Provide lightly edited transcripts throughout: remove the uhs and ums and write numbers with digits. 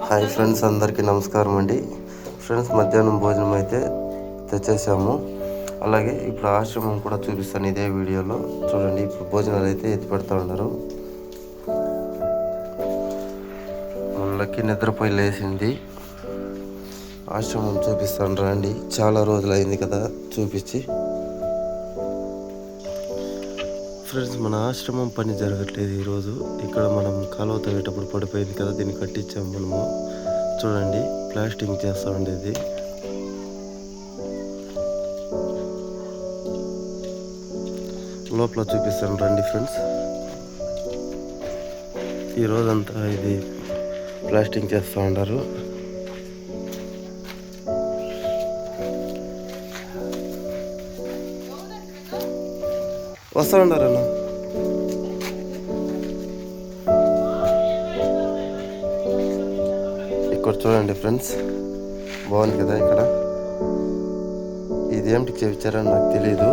Hi friends, అందరికీ నమస్కారం అండి. ఫ్రెండ్స్, మధ్యాహ్నం భోజనం అయితే తెచ్చేసాము. అలాగే ఇప్పుడు ఆశ్రమం కూడా చూపిస్తాను ఇదే వీడియోలో. చూడండి, ఇప్పుడు భోజనాలు అయితే ఎత్తి పెడతా ఉన్నారు. ముళ్ళకి నిద్రపోయి లేచింది. ఆశ్రమం చూపిస్తాను రండి. చాలా రోజులు అయింది కదా చూపించి. ఫ్రెండ్స్, మన ఆశ్రమం పని జరగట్లేదు ఈరోజు. ఇక్కడ మనం కాలువ తవ్వేటప్పుడు పడిపోయింది కదా, దీన్ని కట్టించాము మనము. చూడండి, ప్లాస్టింగ్ చేస్తూ ఉండేది. లోపల చూపిస్తాను రండి ఫ్రెండ్స్. ఈరోజంతా ఇది ప్లాస్టింగ్ చేస్తూ ఉంటారు. వస్తూ ఉండారన్న. ఇక్కడ చూడండి ఫ్రెండ్స్, బాగుంది కదా. ఇక్కడ ఇదేమిటి చేయించారని నాకు తెలీదు,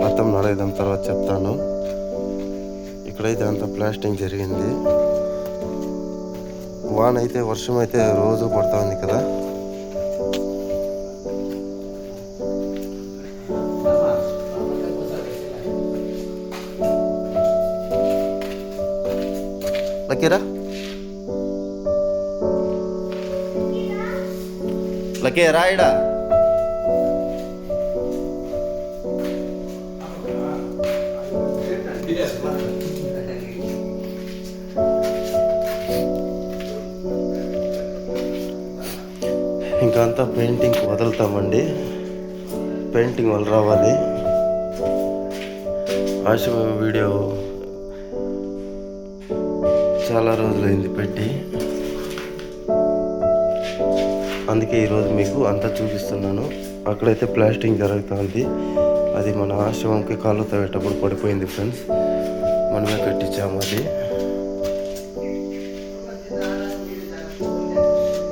మొత్తం నడగదాం తర్వాత చెప్తాను. ఇక్కడైతే అంత ప్లాస్టింగ్ జరిగింది. వాన అయితే, వర్షం అయితే రోజు పడుతూ ఉంది కదా. లక్కీరా, లక్కీ రాయిడా. ఇంకా అంతా పెయింటింగ్ వదులుతామండి. పెయింటింగ్ వాళ్ళు రావాలి. ఆశ్రమం వీడియో చాలా రోజులైంది పెట్టి, అందుకే ఈరోజు మీకు అంతా చూపిస్తున్నాను. అక్కడైతే ప్లాస్టింగ్ జరుగుతుంది. అది మన ఆశ్రమంకి కాళ్ళు తవ్వేటప్పుడు పడిపోయింది ఫ్రెండ్స్. మనమే కట్టించాము అది.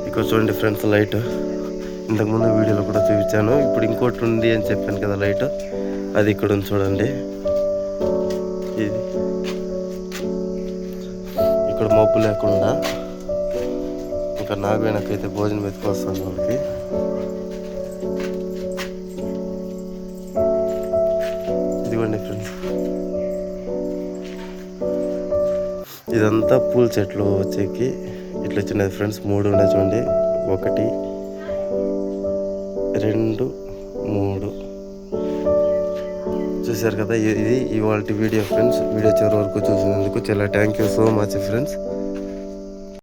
ఇక్కడ చూడండి ఫ్రెండ్స్, లైట్ ఇంతకుముందు వీడియోలో కూడా చూపించాను. ఇప్పుడు ఇంకోటి ఉంది అని చెప్పాను కదా లైట్, అది ఇక్కడ ఉంది చూడండి. ఇది ఇక్కడ మబ్బు లేకుండా. ఇంకా నాగవేణకైతే భోజనం ఎత్తుకొస్తాను వాళ్ళకి. ఇదిగోండి ఫ్రెండ్స్, ఇదంతా పూల చెట్లు వచ్చేకి ఇట్లా చిన్నది ఫ్రెండ్స్. 3 ఉన్నాయి చూడండి. 1, 2, 3 చూశారు కదా. ఇది ఇవాళ వీడియో ఫ్రెండ్స్. వీడియో చివరి వరకు చూసినందుకు చాలా thank you so much friends.